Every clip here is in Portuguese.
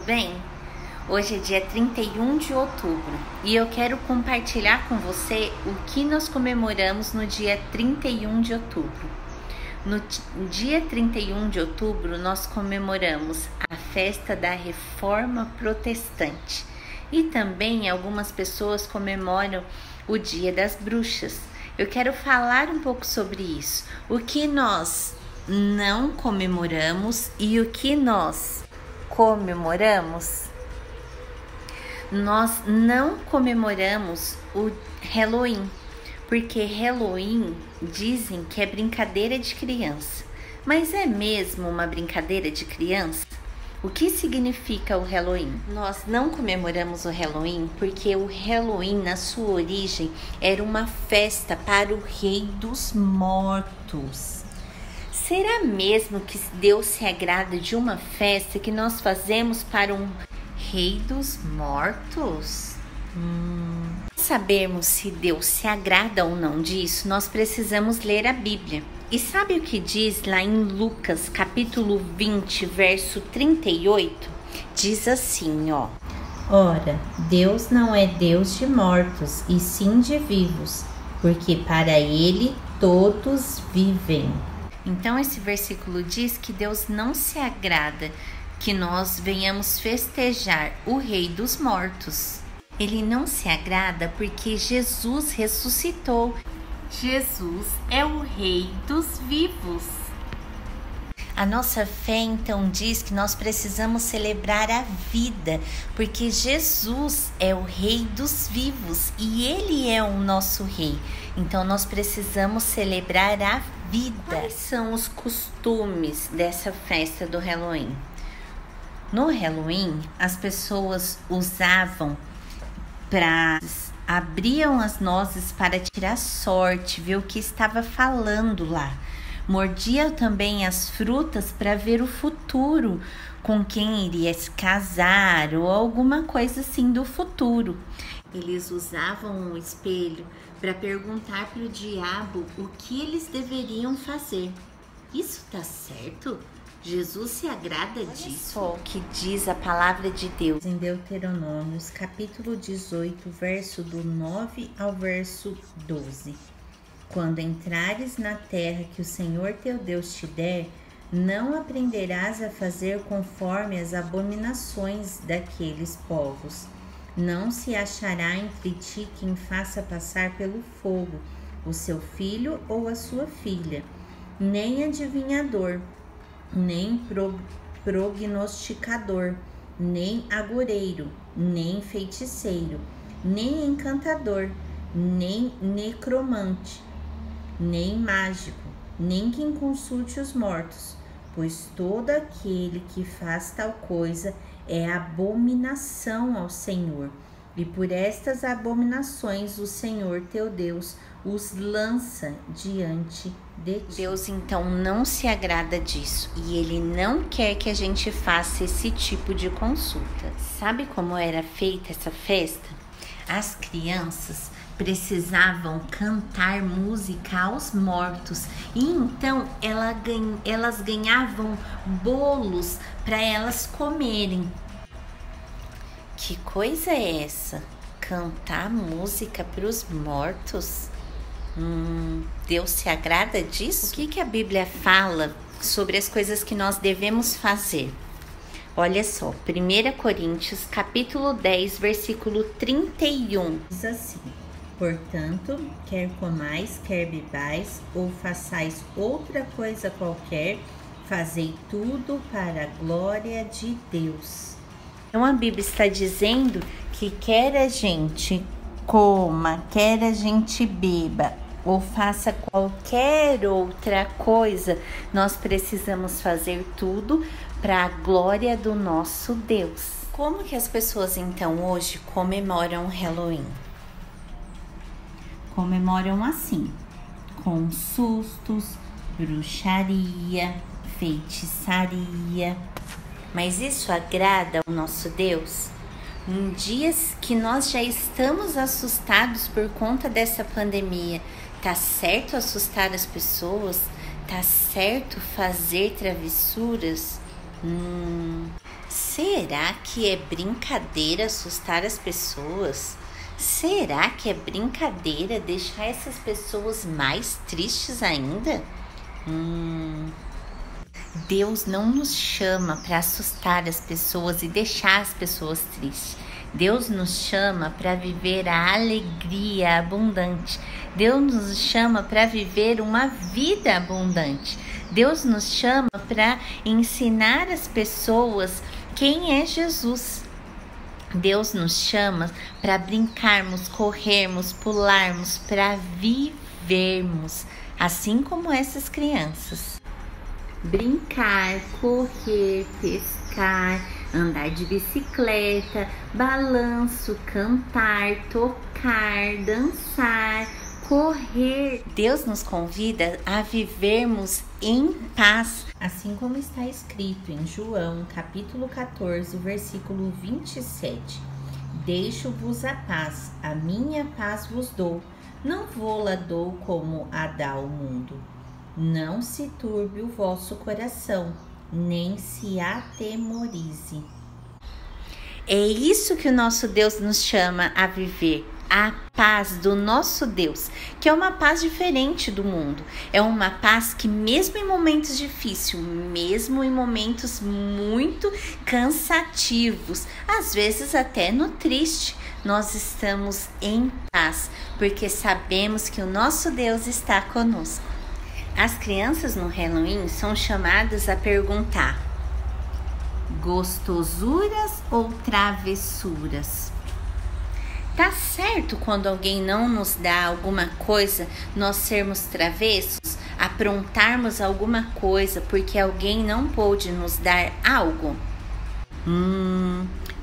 bem? Hoje é dia 31 de outubro e eu quero compartilhar com você o que nós comemoramos no dia 31 de outubro. No dia 31 de outubro, nós comemoramos a festa da Reforma Protestante e também algumas pessoas comemoram o Dia das Bruxas. Eu quero falar um pouco sobre isso, o que nós não comemoramos e o que nós comemoramos. Nós não comemoramos o Halloween, porque Halloween dizem que é brincadeira de criança. Mas é mesmo uma brincadeira de criança? O que significa o Halloween? Nós não comemoramos o Halloween porque o Halloween, na sua origem, era uma festa para o Rei dos Mortos. Será mesmo que Deus se agrada de uma festa que nós fazemos para um Rei dos Mortos? Sabermos se Deus se agrada ou não disso, nós precisamos ler a Bíblia. E sabe o que diz lá em Lucas, capítulo 20, verso 38? Diz assim, ó. Ora, Deus não é Deus de mortos, e sim de vivos, porque para Ele todos vivem. Então esse versículo diz que Deus não se agrada que nós venhamos festejar o Rei dos Mortos. Ele não se agrada porque Jesus ressuscitou. Jesus é o Rei dos vivos. A nossa fé então diz que nós precisamos celebrar a vida, porque Jesus é o Rei dos vivos e Ele é o nosso Rei. Então nós precisamos celebrar a vida. Quais são os costumes dessa festa do Halloween? No Halloween, as pessoas abriam as nozes para tirar sorte, ver o que estava falando lá. Mordiam também as frutas para ver o futuro, com quem iria se casar ou alguma coisa assim do futuro. Eles usavam um espelho para perguntar para o diabo o que eles deveriam fazer. Isso tá certo? Jesus se agrada disso? Só o que diz a palavra de Deus em Deuteronômios, capítulo 18, verso do 9 ao verso 12. Quando entrares na terra que o Senhor teu Deus te der, não aprenderás a fazer conforme as abominações daqueles povos. Não se achará entre ti quem faça passar pelo fogo o seu filho ou a sua filha, nem adivinhador, nem prognosticador, nem agoreiro, nem feiticeiro, nem encantador, nem necromante, nem mágico, nem quem consulte os mortos, pois todo aquele que faz tal coisa é abominação ao Senhor. E por estas abominações o Senhor teu Deus os lança diante de ti. Deus então não se agrada disso e Ele não quer que a gente faça esse tipo de consulta. Sabe como era feita essa festa? As crianças precisavam cantar música aos mortos e então elas ganhavam bolos para elas comerem. Que coisa é essa? Cantar música para os mortos? Deus se agrada disso? O que a Bíblia fala sobre as coisas que nós devemos fazer? Olha só, 1 Coríntios, capítulo 10, versículo 31. Diz assim: portanto, quer comais, quer bebais, ou façais outra coisa qualquer, fazei tudo para a glória de Deus. Então a Bíblia está dizendo que quer a gente coma, quer a gente beba ou faça qualquer outra coisa, nós precisamos fazer tudo para a glória do nosso Deus. Como que as pessoas então hoje comemoram o Halloween? Comemoram assim, com sustos, bruxaria, feitiçaria. Mas isso agrada ao nosso Deus? Em dias que nós já estamos assustados por conta dessa pandemia, tá certo assustar as pessoas? Tá certo fazer travessuras? Será que é brincadeira assustar as pessoas? Será que é brincadeira deixar essas pessoas mais tristes ainda? Deus não nos chama para assustar as pessoas e deixar as pessoas tristes. Deus nos chama para viver a alegria abundante. Deus nos chama para viver uma vida abundante. Deus nos chama para ensinar as pessoas quem é Jesus. Deus nos chama para brincarmos, corrermos, pularmos, para vivermos, assim como essas crianças. Brincar, correr, pescar, andar de bicicleta, balanço, cantar, tocar, dançar, correr. Deus nos convida a vivermos em paz, assim como está escrito em João, capítulo 14, versículo 27. Deixo-vos a paz, a minha paz vos dou, não vou-la dou como a dá o mundo. Não se turbe o vosso coração, nem se atemorize. É isso que o nosso Deus nos chama a viver, a paz do nosso Deus, que é uma paz diferente do mundo. É uma paz que mesmo em momentos difíceis, mesmo em momentos muito cansativos, às vezes até no triste, nós estamos em paz, porque sabemos que o nosso Deus está conosco. As crianças no Halloween são chamadas a perguntar: gostosuras ou travessuras? Tá certo quando alguém não nos dá alguma coisa, nós sermos travessos, aprontarmos alguma coisa porque alguém não pôde nos dar algo?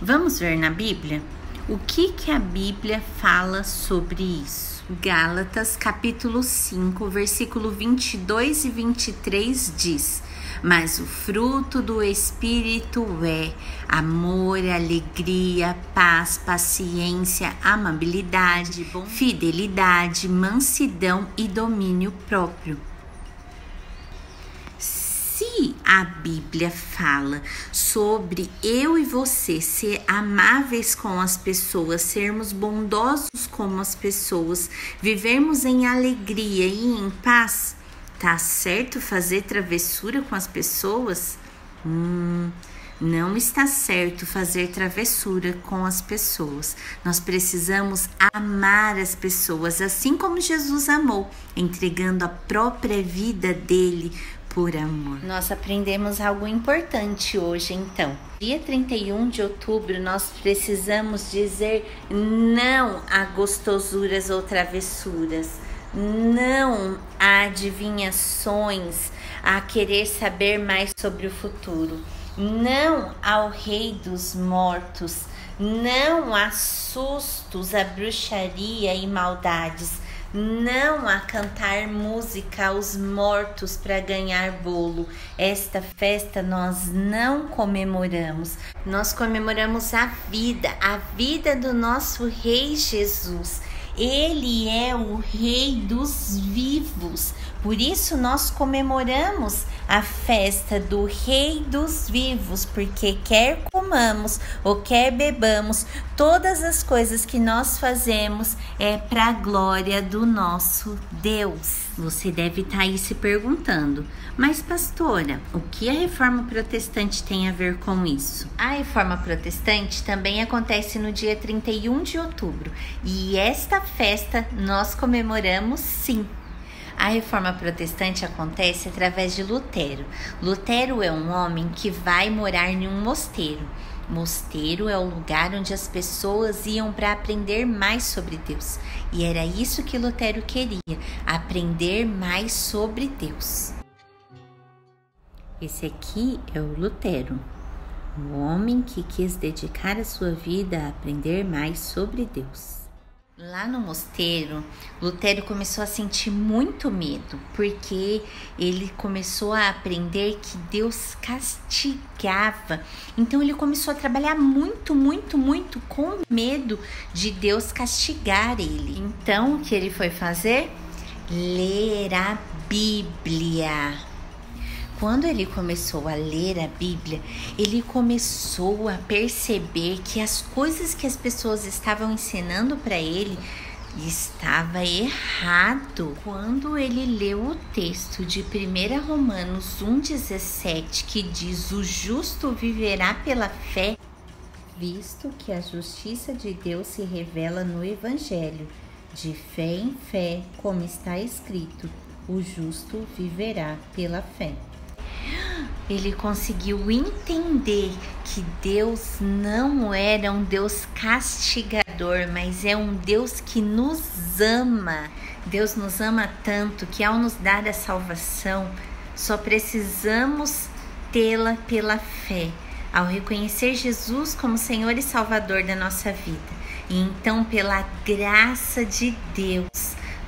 Vamos ver na Bíblia? O que a Bíblia fala sobre isso? Gálatas capítulo 5, versículo 22 e 23 diz: mas o fruto do Espírito é amor, alegria, paz, paciência, amabilidade, fidelidade, mansidão e domínio próprio. Se a Bíblia fala sobre eu e você ser amáveis com as pessoas, sermos bondosos com as pessoas, vivermos em alegria e em paz, tá certo fazer travessura com as pessoas? Não está certo fazer travessura com as pessoas. Nós precisamos amar as pessoas, assim como Jesus amou, entregando a própria vida dele por amor. Nós aprendemos algo importante hoje, então. Dia 31 de outubro, nós precisamos dizer não a gostosuras ou travessuras. Não a adivinhações, a querer saber mais sobre o futuro. Não ao rei dos mortos. Não a sustos, a bruxaria e maldades. Não a cantar música aos mortos para ganhar bolo. Esta festa nós não comemoramos. Nós comemoramos a vida do nosso Rei Jesus. Ele é o Rei dos vivos. Por isso nós comemoramos a festa do Rei dos vivos, porque quer comamos ou quer bebamos, todas as coisas que nós fazemos é para a glória do nosso Deus. Você deve estar aí se perguntando: mas pastora, o que a Reforma Protestante tem a ver com isso? A Reforma Protestante também acontece no dia 31 de outubro e esta festa nós comemoramos sim. A Reforma Protestante acontece através de Lutero. Lutero é um homem que vai morar em um mosteiro. Mosteiro é o lugar onde as pessoas iam para aprender mais sobre Deus. E era isso que Lutero queria, aprender mais sobre Deus. Esse aqui é o Lutero, um homem que quis dedicar a sua vida a aprender mais sobre Deus. Lá no mosteiro, Lutero começou a sentir muito medo, porque ele começou a aprender que Deus castigava. Então ele começou a trabalhar muito com medo de Deus castigar ele. Então o que ele foi fazer? Ler a Bíblia. quando ele começou a ler a Bíblia, ele começou a perceber que as coisas que as pessoas estavam ensinando para ele estava errado. Quando ele leu o texto de 1 Romanos 1,17, que diz: o justo viverá pela fé, visto que a justiça de Deus se revela no Evangelho, de fé em fé, como está escrito, o justo viverá pela fé. Ele conseguiu entender que Deus não era um Deus castigador, mas é um Deus que nos ama. Deus nos ama tanto que ao nos dar a salvação, só precisamos tê-la pela fé, ao reconhecer Jesus como Senhor e Salvador da nossa vida. E então, pela graça de Deus,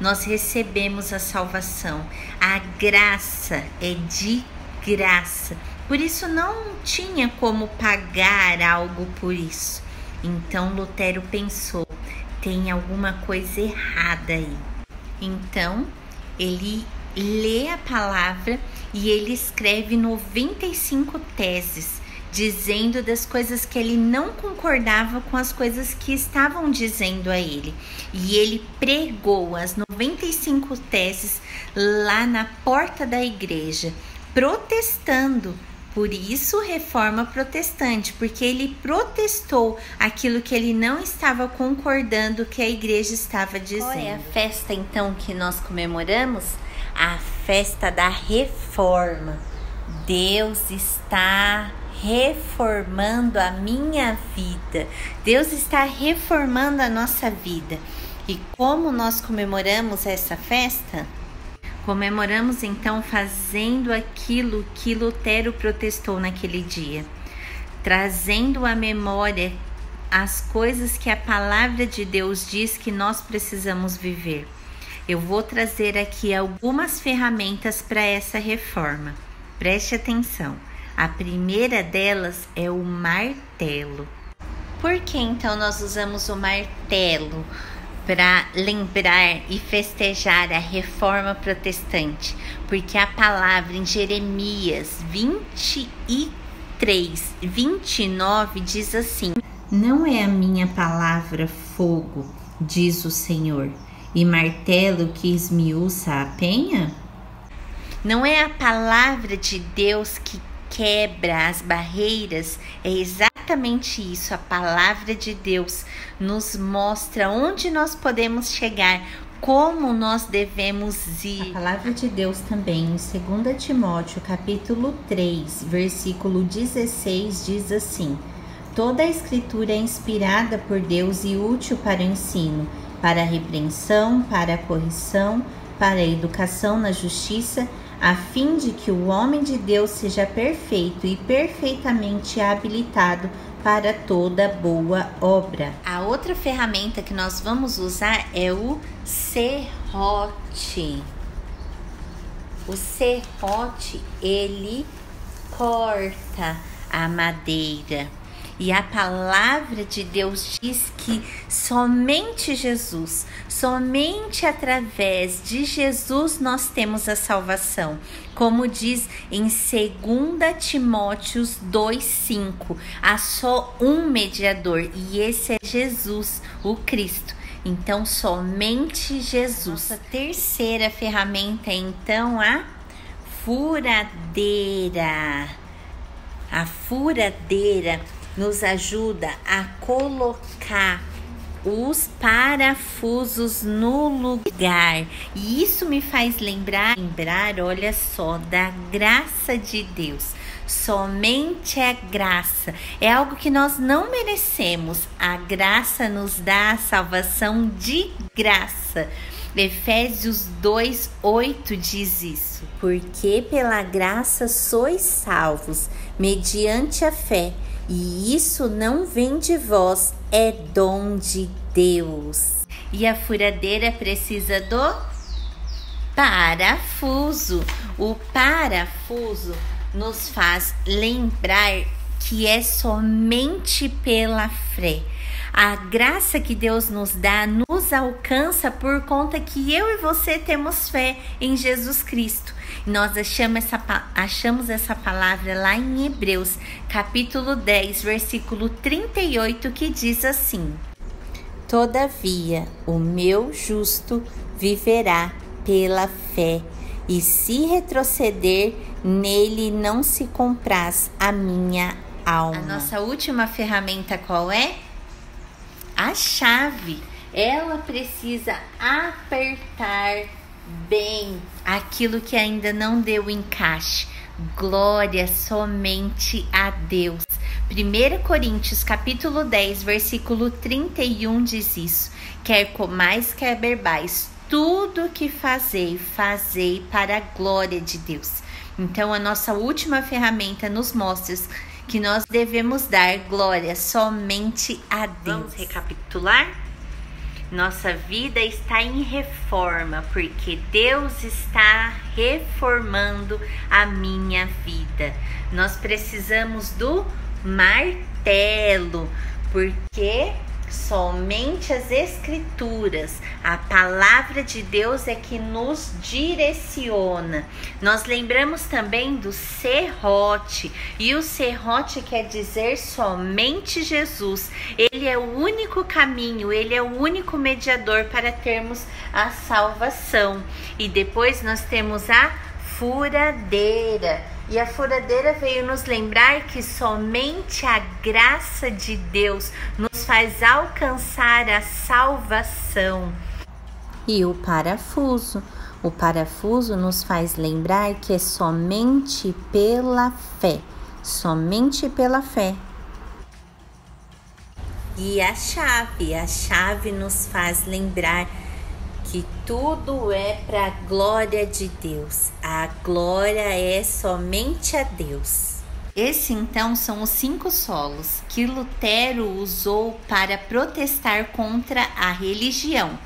nós recebemos a salvação. A graça é de graça. Por isso não tinha como pagar algo por isso. Então Lutero pensou, tem alguma coisa errada aí. Então ele lê a palavra e ele escreve 95 teses, dizendo das coisas que ele não concordava com as coisas que estavam dizendo a ele. E ele pregou as 95 teses lá na porta da igreja, protestando. Por isso, Reforma Protestante, porque ele protestou aquilo que ele não estava concordando que a igreja estava dizendo. Qual é a festa, então, que nós comemoramos? A festa da Reforma. Deus está reformando a minha vida. Deus está reformando a nossa vida. E como nós comemoramos essa festa? Comemoramos então fazendo aquilo que Lutero protestou naquele dia, trazendo à memória as coisas que a palavra de Deus diz que nós precisamos viver. Eu vou trazer aqui algumas ferramentas para essa reforma. Preste atenção. A primeira delas é o martelo. Por que então nós usamos o martelo para lembrar e festejar a Reforma Protestante? Porque a palavra em Jeremias 23:29 diz assim: não é a minha palavra fogo, diz o Senhor, e martelo que esmiuça a penha? Não é a palavra de Deus que quebra as barreiras? É exatamente isso. A palavra de Deus nos mostra onde nós podemos chegar, como nós devemos ir. A palavra de Deus também em 2 Timóteo capítulo 3, versículo 16 diz assim: toda a escritura é inspirada por Deus e útil para o ensino, para a repreensão, para a correção, para a educação na justiça, a fim de que o homem de Deus seja perfeito e perfeitamente habilitado para toda boa obra. A outra ferramenta que nós vamos usar é o serrote. O serrote, ele corta a madeira. E a palavra de Deus diz que somente Jesus, somente através de Jesus nós temos a salvação. Como diz em 2 Timóteo 2:5, há só um mediador e esse é Jesus, o Cristo. Então, somente Jesus. Nossa terceira ferramenta é então a furadeira. A furadeira nos ajuda a colocar os parafusos no lugar. E isso me faz lembrar, olha só, da graça de Deus. Somente a graça. É algo que nós não merecemos. A graça nos dá a salvação de graça. Efésios 2:8 diz isso. Porque pela graça sois salvos, mediante a fé. E isso não vem de vós, é dom de Deus. E a furadeira precisa do parafuso. O parafuso nos faz lembrar que é somente pela fé. A graça que Deus nos dá nos alcança por conta que eu e você temos fé em Jesus Cristo. Nós achamos essa palavra lá em Hebreus, capítulo 10, versículo 38, que diz assim: Todavia, o meu justo viverá pela fé, e se retroceder, nele não se compraz a minha alma. A nossa última ferramenta qual é? A chave. Ela precisa apertar bem aquilo que ainda não deu encaixe. Glória somente a Deus. 1 Coríntios capítulo 10, versículo 31 diz isso: quer comais, quer bebais, tudo que fazei, fazei para a glória de Deus. Então a nossa última ferramenta nos mostra que nós devemos dar glória somente a Deus. Vamos recapitular? Nossa vida está em reforma, porque Deus está reformando a minha vida. Nós precisamos do martelo, porque somente as Escrituras, a palavra de Deus é que nos direciona. Nós lembramos também do serrote, e o serrote quer dizer somente Jesus. Ele é o único caminho, ele é o único mediador para termos a salvação. E depois nós temos a furadeira. E a furadeira veio nos lembrar que somente a graça de Deus nos faz alcançar a salvação. E o parafuso nos faz lembrar que é somente pela fé, somente pela fé. E a chave nos faz lembrar que tudo é para a glória de Deus. A glória é somente a Deus. Esses então são os 5 solos que Lutero usou para protestar contra a religião.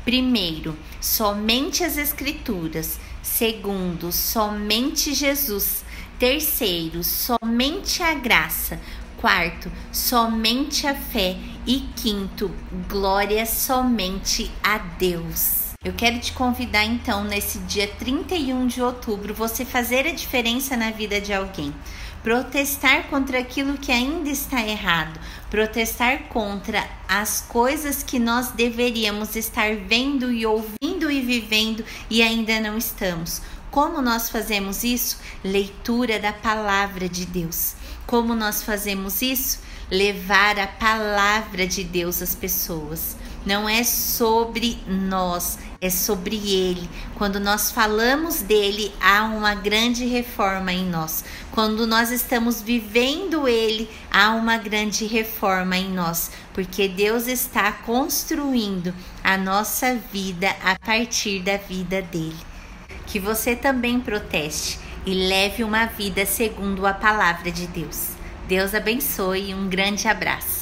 Primeiro, somente as Escrituras. Segundo, somente Jesus. Terceiro, somente a graça. Quarto, somente a fé. E quinto, glória somente a Deus. Eu quero te convidar então, nesse dia 31 de outubro, você fazer a diferença na vida de alguém. Protestar contra aquilo que ainda está errado. Protestar contra as coisas que nós deveríamos estar vendo e ouvindo e vivendo e ainda não estamos. Como nós fazemos isso? Leitura da palavra de Deus. Como nós fazemos isso? Levar a palavra de Deus às pessoas. Não é sobre nós, é sobre Ele. Quando nós falamos dele, há uma grande reforma em nós. Quando nós estamos vivendo Ele, há uma grande reforma em nós. Porque Deus está construindo a nossa vida a partir da vida dele. Que você também proteste e leve uma vida segundo a palavra de Deus. Deus abençoe e um grande abraço.